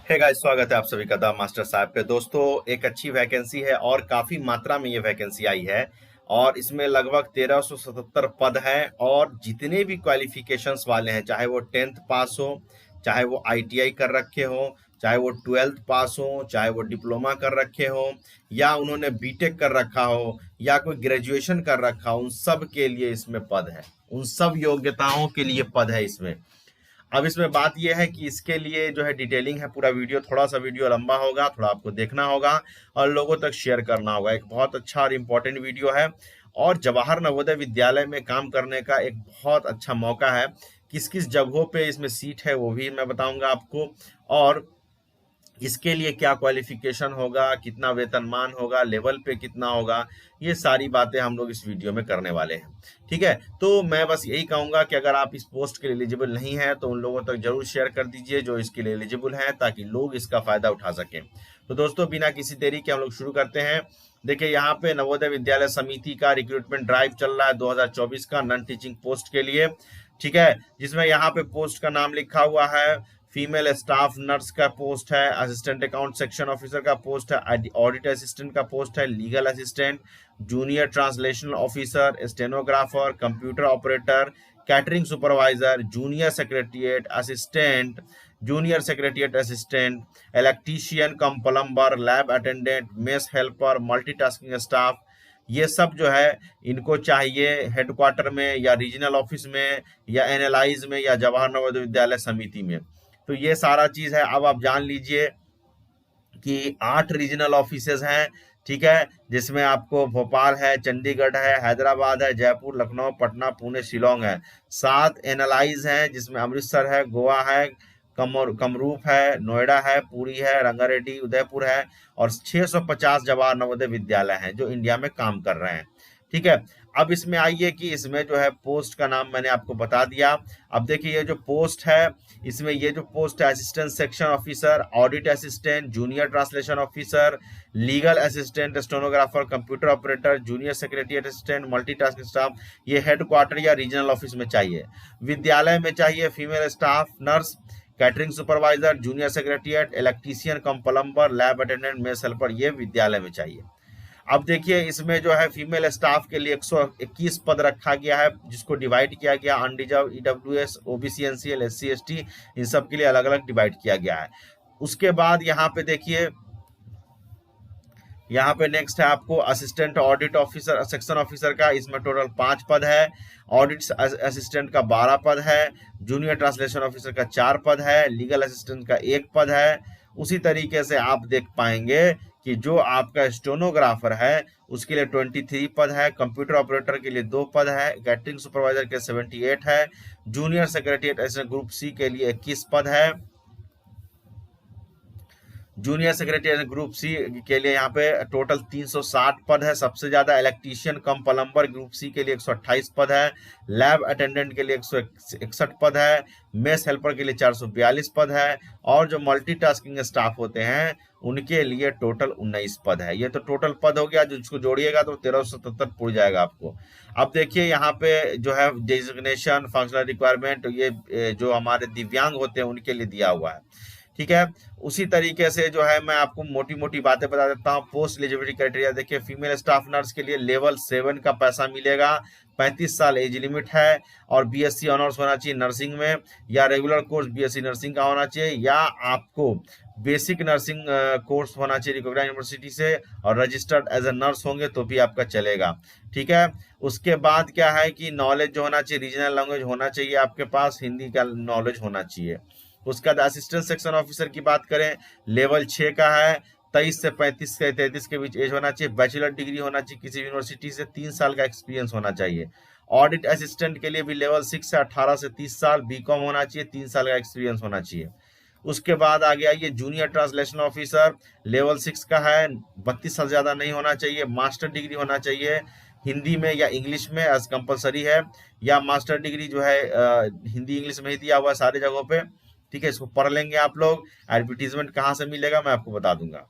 Hey guys, स्वागत है आप सभी का द मास्टर साहब पे। दोस्तों, एक अच्छी वैकेंसी है और काफी मात्रा में ये वैकेंसी आई है और इसमें लगभग 1377 पद हैं और जितने भी क्वालिफिकेशंस वाले हैं, चाहे वो 10th पास हो, चाहे वो आईटीआई कर रखे हो, चाहे वो 12th पास हो, चाहे वो डिप्लोमा कर रखे हो या उन्होंने बीटेक कर रखा हो या कोई ग्रेजुएशन कर रखा हो, उन सब के लिए इसमें पद है। उन सब योग्यताओं के लिए पद है इसमें। अब इसमें बात यह है कि इसके लिए जो है डिटेलिंग है पूरा वीडियो, थोड़ा सा वीडियो लंबा होगा, थोड़ा आपको देखना होगा और लोगों तक शेयर करना होगा। एक बहुत अच्छा और इम्पोर्टेंट वीडियो है और जवाहर नवोदय विद्यालय में काम करने का एक बहुत अच्छा मौका है। किस किस जगहों पे इसमें सीट है वो भी मैं बताऊंगा आपको, और इसके लिए क्या क्वालिफिकेशन होगा, कितना वेतनमान होगा, लेवल पे कितना होगा, ये सारी बातें हम लोग इस वीडियो में करने वाले हैं। ठीक है, तो मैं बस यही कहूंगा कि अगर आप इस पोस्ट के लिए एलिजिबल नहीं है तो उन लोगों तक जरूर शेयर कर दीजिए जो इसके लिए एलिजिबल हैं, ताकि लोग इसका फायदा उठा सकें। तो दोस्तों, बिना किसी देरी के हम लोग शुरू करते हैं। देखिए, यहाँ पे नवोदय विद्यालय समिति का रिक्रूटमेंट ड्राइव चल रहा है 2024 का नॉन टीचिंग पोस्ट के लिए। ठीक है, जिसमें यहाँ पे पोस्ट का नाम लिखा हुआ है, फीमेल स्टाफ नर्स का पोस्ट है, असिस्टेंट अकाउंट सेक्शन ऑफिसर का पोस्ट है, ऑडिट असिस्टेंट का पोस्ट है, legal assistant, junior translational officer, stenographer, computer operator, catering supervisor, junior secretariat assistant, junior secretariat assistant, electrician cum plumber, lab attendant, mess helper, multitasking staff, ये सब जो है इनको चाहिए हेडक्वार्टर में या रीजनल ऑफिस में या एनालाइज में या जवाहर नवोदय विद्यालय समिति में। तो ये सारा चीज है। अब आप जान लीजिए कि 8 रीजनल ऑफिसेज हैं। ठीक है, जिसमें आपको भोपाल है, चंडीगढ़ है, हैदराबाद है, जयपुर, लखनऊ, पटना, पुणे, शिलोंग है। 7 एनालाइज हैं, जिसमें अमृतसर है, गोवा है, कमरूप है, नोएडा है, पुरी है, रंगारेड्डी, उदयपुर है और 650 जवाहर नवोदय विद्यालय हैं जो इंडिया में काम कर रहे हैं। ठीक है, अब इसमें आइए कि इसमें जो है पोस्ट का नाम मैंने आपको बता दिया। अब देखिए, ये जो पोस्ट है, इसमें ये जो पोस्ट है, assistant section officer, audit assistant, junior translation officer, legal assistant, stenographer, computer operator, junior secretary assistant, multitasking staff, ये हेडक्वार्टर या रीजनल ऑफिस में चाहिए। विद्यालय में चाहिए female staff nurse, catering supervisor, junior secretariat, electrician cum plumber, lab attendant, mess helper, ये विद्यालय में चाहिए। अब देखिए, इसमें जो है फीमेल स्टाफ के लिए 121 पद रखा गया है, जिसको डिवाइड किया गया unreserve, EWS, OBC, NCL, SC, ST, इन सब के लिए अलग अलग डिवाइड किया गया है। उसके बाद यहाँ पे देखिए, यहाँ पे नेक्स्ट है आपको assistant audit officer section officer का, इसमें टोटल 5 पद है। ऑडिट असिस्टेंट का 12 पद है, जूनियर ट्रांसलेशन ऑफिसर का 4 पद है, लीगल असिस्टेंट का 1 पद है। उसी तरीके से आप देख पाएंगे कि जो आपका स्टेनोग्राफर है उसके लिए 23 पद है, कंप्यूटर ऑपरेटर के लिए 2 पद है, कैटरिंग सुपरवाइजर के 78 है, junior secretariat assistant group C के लिए 21 पद है, जूनियर सेक्रेटरी ग्रुप सी के लिए यहाँ पे टोटल 360 पद है। सबसे ज्यादा electrician cum plumber group C के लिए 128 पद है, लैब अटेंडेंट के लिए 161 पद है, मेस हेल्पर के लिए 442 पद है और जो मल्टीटास्किंग स्टाफ होते हैं उनके लिए टोटल 19 पद है। ये तो टोटल पद हो गया, जिसको जोड़िएगा तो 1377 पुर जाएगा आपको। अब देखिए, यहाँ पे जो है डेजिग्नेशन, फंक्शनल रिक्वायरमेंट, ये जो हमारे दिव्यांग होते हैं उनके लिए दिया हुआ है। ठीक है, उसी तरीके से जो है मैं आपको मोटी मोटी बातें बता देता हूँ। पोस्ट एलिजिबिलिटी क्राइटेरिया देखिए, फीमेल स्टाफ नर्स के लिए लेवल 7 का पैसा मिलेगा, 35 साल एज लिमिट है और बीएससी ऑनर्स होना चाहिए नर्सिंग में या रेगुलर कोर्स बीएससी नर्सिंग का होना चाहिए या आपको बेसिक नर्सिंग कोर्स होना चाहिए रिकॉग्नाइज्ड यूनिवर्सिटी से और रजिस्टर्ड एज ए नर्स होंगे तो भी आपका चलेगा। ठीक है, उसके बाद क्या है कि नॉलेज जो होना चाहिए, रीजनल लैंग्वेज होना चाहिए आपके पास, हिंदी का नॉलेज होना चाहिए। उसका असिस्टेंट सेक्शन ऑफिसर की बात करें, लेवल 6 का है, 23 से 35 से 33 के बीच एज होना चाहिए, बैचलर डिग्री होना चाहिए किसी यूनिवर्सिटी से, 3 साल का एक्सपीरियंस होना चाहिए। ऑडिट असिस्टेंट के लिए भी लेवल 6 से 18 से 30 साल, बीकॉम होना चाहिए, 3 साल का एक्सपीरियंस होना चाहिए। उसके बाद आ गया ये जूनियर ट्रांसलेशन ऑफिसर, लेवल 6 का है, 32 साल ज्यादा नहीं होना चाहिए, मास्टर डिग्री होना चाहिए हिंदी में या इंग्लिश में एज कंपलसरी है, या मास्टर डिग्री जो है हिंदी इंग्लिश में ही दिया हुआ है सारी जगहों पे। ठीक है, इसको पढ़ लेंगे आप लोग। एडवर्टीजमेंट कहाँ से मिलेगा मैं आपको बता दूंगा।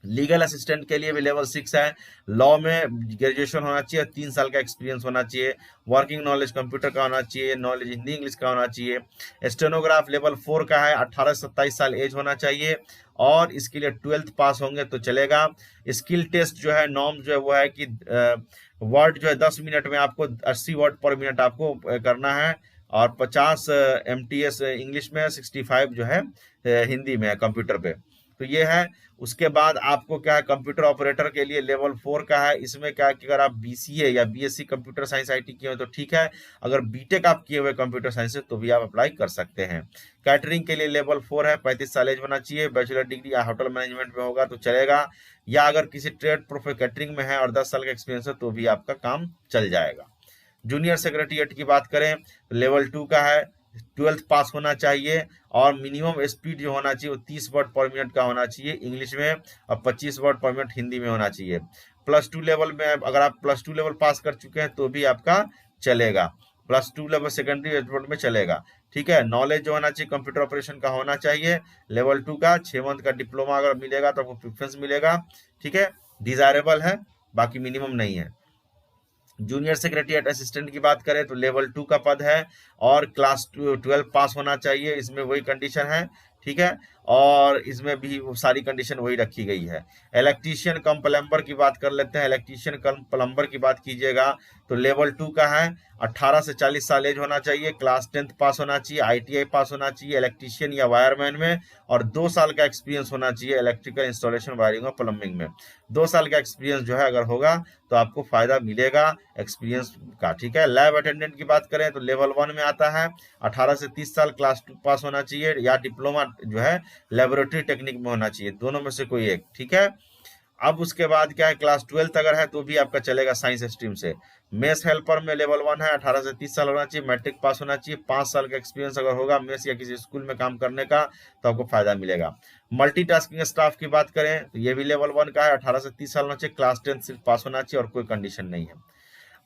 लीगल असिस्टेंट के लिए भी लेवल 6 है। लॉ में ग्रेजुएशन होना चाहिए, 3 साल का एक्सपीरियंस होना चाहिए, वर्किंग नॉलेज कंप्यूटर का होना चाहिए, नॉलेज हिंदी इंग्लिश का होना चाहिए। स्टेनोग्राफ लेवल 4 का है, 18 से 27 साल एज होना चाहिए और इसके लिए 12th पास होंगे तो चलेगा। स्किल टेस्ट जो है, नॉर्म जो है वो है कि वर्ड जो है 10 मिनट में आपको 80 वर्ड पर मिनट आपको करना है और 50 MTS इंग्लिश में, 65 जो है हिंदी में है कंप्यूटर पे। तो ये है। उसके बाद आपको क्या है, कंप्यूटर ऑपरेटर के लिए लेवल 4 का है। इसमें क्या है कि अगर आप BCA या BSc कंप्यूटर साइंस IT किए हो तो ठीक है, अगर बीटेक आप किए हुए कंप्यूटर साइंस से तो भी आप अप्लाई कर सकते हैं। कैटरिंग के लिए लेवल 4 है, 35 साल एज होना चाहिए, बैचलर डिग्री या होटल मैनेजमेंट में होगा तो चलेगा, या अगर किसी ट्रेड प्रोफेशनल कैटरिंग में है और 10 साल का एक्सपीरियंस है तो भी आपका काम चल जाएगा। जूनियर सेक्रेटरीट की बात करें तो लेवल 2 का है, 12th पास होना चाहिए और मिनिमम स्पीड जो होना चाहिए वो 30 वर्ड पर मिनट का होना चाहिए इंग्लिश में और 25 वर्ड पर मिनट हिंदी में होना चाहिए। +2 लेवल में अगर आप +2 लेवल पास कर चुके हैं तो भी आपका चलेगा, +2 लेवल सेकेंडरी एजुकेशन में चलेगा। ठीक है। नॉलेज जो होना चाहिए कंप्यूटर ऑपरेशन का होना चाहिए लेवल 2 का, 6 मंथ का डिप्लोमा अगर मिलेगा तो आपको प्रेफरेंस मिलेगा। ठीक है, डिजायरेबल है, बाकी मिनिमम नहीं है। जूनियर सेक्रेटरीट असिस्टेंट की बात करें तो लेवल 2 का पद है और क्लास 12 पास होना चाहिए, इसमें वही कंडीशन है। ठीक है, और इसमें भी सारी कंडीशन वही रखी गई है। इलेक्ट्रीशियन कम प्लम्बर की बात कर लेते हैं। इलेक्ट्रीशियन कम प्लम्बर की बात कीजिएगा तो लेवल 2 का है, 18 से 40 साल एज होना चाहिए, क्लास 10th पास होना चाहिए, ITI पास होना चाहिए इलेक्ट्रीशियन या वायरमैन में और 2 साल का एक्सपीरियंस होना चाहिए इलेक्ट्रिकल इंस्टॉलेशन, वायरिंग और प्लम्बिंग में। 2 साल का एक्सपीरियंस जो है अगर होगा तो आपको फायदा मिलेगा एक्सपीरियंस का। ठीक है। लैब अटेंडेंट की बात करें तो लेवल 1 में आता है, 18 से 30 साल, क्लास 2 पास होना चाहिए या डिप्लोमा जो है लेबोरेटरी टेक्निक में होना चाहिए, दोनों में से कोई एक। ठीक है। अब उसके बाद क्या है, क्लास 12th अगर है तो भी आपका चलेगा साइंस स्ट्रीम से। मेस हेल्पर में लेवल 1 है, 18 से 30 साल होना चाहिए, मैट्रिक पास होना चाहिए, 5 साल का एक्सपीरियंस अगर होगा मेस या किसी स्कूल में काम करने का तो आपको फायदा मिलेगा। मल्टीटास्किंग स्टाफ की बात करें तो ये भी लेवल 1 का है, 18 से 30 साल होना चाहिए, क्लास 10 सिर्फ पास होना चाहिए और कोई कंडीशन नहीं है।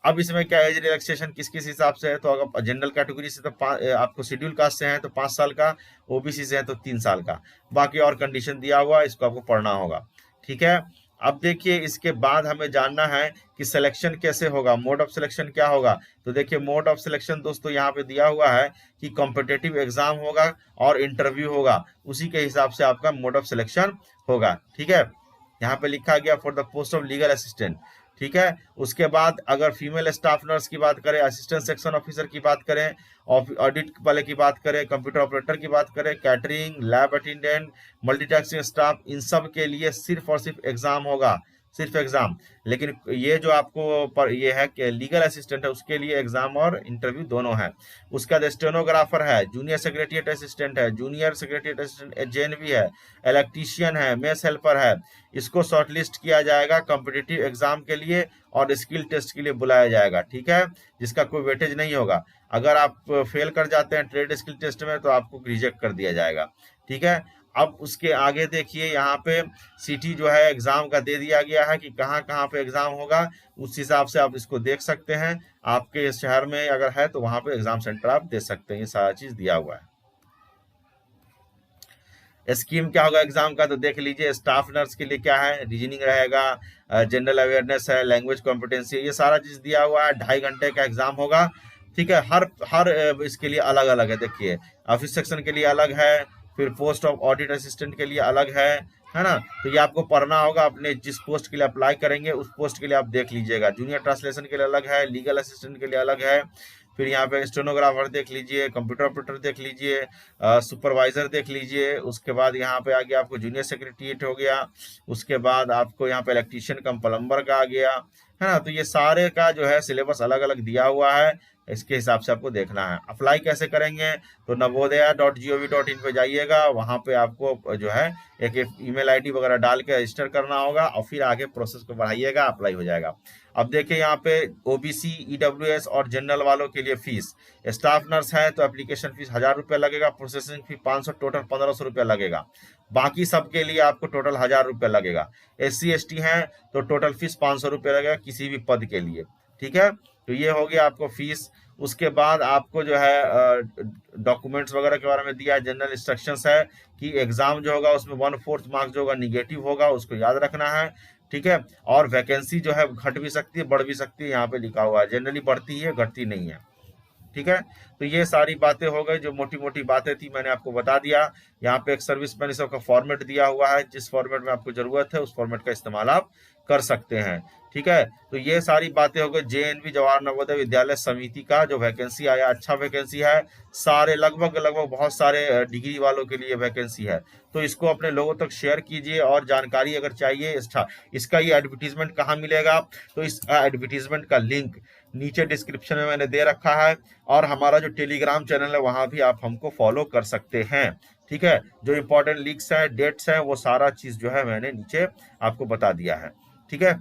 अब इसमें क्या एज रिलैक्सेशन किस किस हिसाब से है, तो अगर जनरल कैटेगरी से तो आपको शेड्यूल कास्ट से है तो 5 साल का, OBC से है तो 3 साल का, बाकी और कंडीशन दिया हुआ इसको आपको पढ़ना होगा। ठीक है। अब देखिए इसके बाद हमें जानना है कि सिलेक्शन कैसे होगा, मोड ऑफ सिलेक्शन क्या होगा। तो देखिए मोड ऑफ सिलेक्शन दोस्तों यहाँ पे दिया हुआ है कि कॉम्पिटिटिव एग्जाम होगा और इंटरव्यू होगा, उसी के हिसाब से आपका मोड ऑफ सिलेक्शन होगा। ठीक है, यहाँ पे लिखा गया for the post of legal assistant. ठीक है। उसके बाद अगर फीमेल स्टाफ नर्स की बात करें, असिस्टेंट सेक्शन ऑफिसर की बात करें, ऑडिट वाले की बात करें, कंप्यूटर ऑपरेटर की बात करें, catering, lab attendant, multitasking staff, इन सब के लिए सिर्फ और सिर्फ एग्जाम होगा, सिर्फ एग्जाम। लेकिन ये जो आपको पर ये है कि लीगल असिस्टेंट है उसके लिए एग्जाम और इंटरव्यू दोनों है। उसका बाद स्टेनोग्राफर है, जूनियर सेक्रेटरीट असिस्टेंट है, जूनियर सेक्रेटरीट असिस्टेंट JNV है, इलेक्ट्रीशियन है, मेस हेल्पर है। इसको शॉर्टलिस्ट किया जाएगा कॉम्पिटिटिव एग्जाम के लिए और स्किल टेस्ट के लिए बुलाया जाएगा। ठीक है, जिसका कोई वेटेज नहीं होगा। अगर आप फेल कर जाते हैं ट्रेड स्किल टेस्ट में तो आपको रिजेक्ट कर दिया जाएगा। ठीक है। अब उसके आगे देखिए यहाँ पे सिटी जो है एग्जाम का दे दिया गया है कि कहाँ कहाँ पे एग्जाम होगा, उस हिसाब से आप इसको देख सकते हैं। आपके शहर में अगर है तो वहां पे एग्जाम सेंटर आप दे सकते हैं, ये सारा चीज दिया हुआ है। स्कीम क्या होगा एग्जाम का तो देख लीजिए। स्टाफ नर्स के लिए क्या है, रीजनिंग रहेगा, जनरल अवेयरनेस है, लैंग्वेज कॉम्पिटेंसी, ये सारा चीज दिया हुआ है। 2.5 घंटे का एग्जाम होगा। ठीक है। हर इसके लिए अलग अलग है। देखिए ऑफिस सेक्शन के लिए अलग है, फिर पोस्ट ऑफ ऑडिट असिस्टेंट के लिए अलग है ना। तो ये आपको पढ़ना होगा, अपने जिस पोस्ट के लिए अप्लाई करेंगे उस पोस्ट के लिए आप देख लीजिएगा। जूनियर ट्रांसलेशन के लिए अलग है, लीगल असिस्टेंट के लिए अलग है, फिर यहाँ पे स्टेनोग्राफर देख लीजिए, कंप्यूटर ऑपरेटर देख लीजिए, सुपरवाइजर देख लीजिए। उसके बाद यहाँ पे आ गया आपको जूनियर सेक्रेटरीट हो गया। उसके बाद आपको यहाँ पे इलेक्ट्रीशियन कम प्लम्बर का आ गया, है ना। तो ये सारे का जो है सिलेबस अलग अलग दिया हुआ है, इसके हिसाब से आपको देखना है। अप्लाई कैसे करेंगे तो navodaya.gov.in पे जाइएगा, वहां पे आपको जो है एक ईमेल ID वगैरह डाल के रजिस्टर करना होगा और फिर आगे प्रोसेस को बढ़ाइएगा, अप्लाई हो जाएगा। अब देखिए यहाँ पे OBC, EWS और जनरल वालों के लिए फीस, स्टाफ नर्स है तो एप्लीकेशन फीस 1000 रुपये लगेगा, प्रोसेसिंग फी 500, टोटल 1500 रुपये लगेगा। बाकी सबके लिए आपको टोटल 1000 रुपये लगेगा। SC ST है तो टोटल फीस 500 रुपये लगेगा किसी भी पद के लिए। ठीक है, तो ये हो गया आपको फीस। उसके बाद आपको जो है डॉक्यूमेंट्स वगैरह के बारे में दिया है। जनरल इंस्ट्रक्शंस है कि एग्जाम जो होगा उसमें 1/4 मार्क्स जो होगा निगेटिव होगा, उसको याद रखना है, ठीक है। और वैकेंसी जो है घट भी सकती है, बढ़ भी सकती है, यहाँ पे लिखा हुआ है। जनरली बढ़ती है, घटती नहीं है, ठीक है। तो ये सारी बातें हो गई, जो मोटी मोटी बातें थी मैंने आपको बता दिया। यहाँ पे एक सर्विस मैनेजर का फॉर्मेट दिया हुआ है, जिस फॉर्मेट में आपको जरूरत है उस फॉर्मेट का इस्तेमाल आप कर सकते हैं, ठीक है। तो ये सारी बातें हो गई जेएनवी जवाहर नवोदय विद्यालय समिति का जो वैकेंसी आया, अच्छा वैकेंसी है। सारे लगभग लगभग बहुत सारे डिग्री वालों के लिए वैकेंसी है। तो इसको अपने लोगों तक शेयर कीजिए, और जानकारी अगर चाहिए इसका ये एडवर्टीजमेंट कहाँ मिलेगा, तो इस एडवर्टीजमेंट का लिंक नीचे डिस्क्रिप्शन में मैंने दे रखा है। और हमारा जो टेलीग्राम चैनल है वहां भी आप हमको फॉलो कर सकते हैं, ठीक है। जो इंपॉर्टेंट लीक्स है, डेट्स है, वो सारा चीज जो है मैंने नीचे आपको बता दिया है, ठीक है।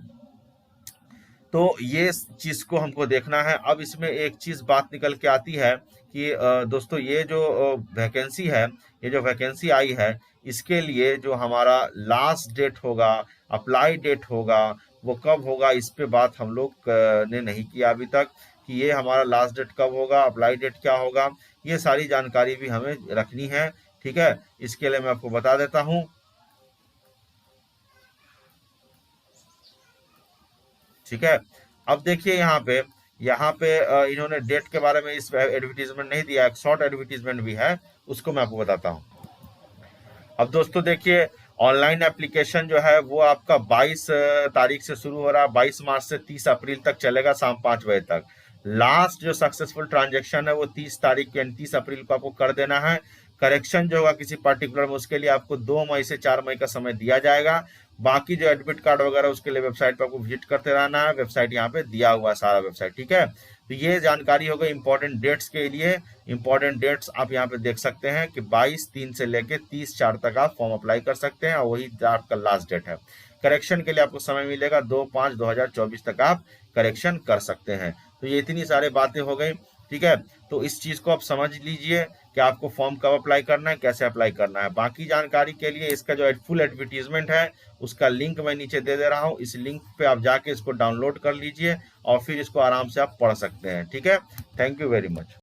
तो ये चीज को हमको देखना है। अब इसमें एक चीज बात निकल के आती है कि दोस्तों ये जो वैकेंसी है, ये जो वैकेंसी आई है, इसके लिए जो हमारा लास्ट डेट होगा, अप्लाई डेट होगा, वो कब होगा, इस पे बात हम लोग ने नहीं किया अभी तक कि ये हमारा लास्ट डेट कब होगा, अप्लाई डेट क्या होगा। ये सारी जानकारी भी हमें रखनी है, ठीक है। इसके लिए मैं आपको बता देता हूँ, ठीक है। अब देखिए यहाँ पे इन्होंने डेट के बारे में इस एडवर्टीजमेंट नहीं दिया, एक शॉर्ट एडवर्टीजमेंट भी है, उसको मैं आपको बताता हूँ। अब दोस्तों देखिए, ऑनलाइन एप्लीकेशन जो है वो आपका 22 तारीख से शुरू हो रहा है, 22 मार्च से 30 अप्रैल तक चलेगा, शाम 5 बजे तक। लास्ट जो सक्सेसफुल ट्रांजेक्शन है वो 30 तारीख यानी 30 अप्रैल को आपको कर देना है। करेक्शन जो होगा किसी पर्टिकुलर में, उसके लिए आपको 2 मई से 4 मई का समय दिया जाएगा। बाकी जो एडमिट कार्ड वगैरह उसके लिए वेबसाइट पर आपको विजिट करते रहना है, वेबसाइट यहाँ पे दिया हुआ है सारा वेबसाइट, ठीक है। तो ये जानकारी हो गई इंपॉर्टेंट डेट्स के लिए। इंपॉर्टेंट डेट्स आप यहाँ पे देख सकते हैं कि 22/3 से लेके 30/4 तक आप फॉर्म अप्लाई कर सकते हैं, और वही आपका लास्ट डेट है। करेक्शन के लिए आपको समय मिलेगा 2/5/2024 तक आप करेक्शन कर सकते हैं। तो ये इतनी सारी बातें हो गई, ठीक है। तो इस चीज को आप समझ लीजिए कि आपको फॉर्म कब अप्लाई करना है, कैसे अप्लाई करना है। बाकी जानकारी के लिए इसका जो फुल एडवर्टीजमेंट है उसका लिंक मैं नीचे दे रहा हूँ, इस लिंक पे आप जाके इसको डाउनलोड कर लीजिए और फिर इसको आराम से आप पढ़ सकते हैं, ठीक है। Thank you very much.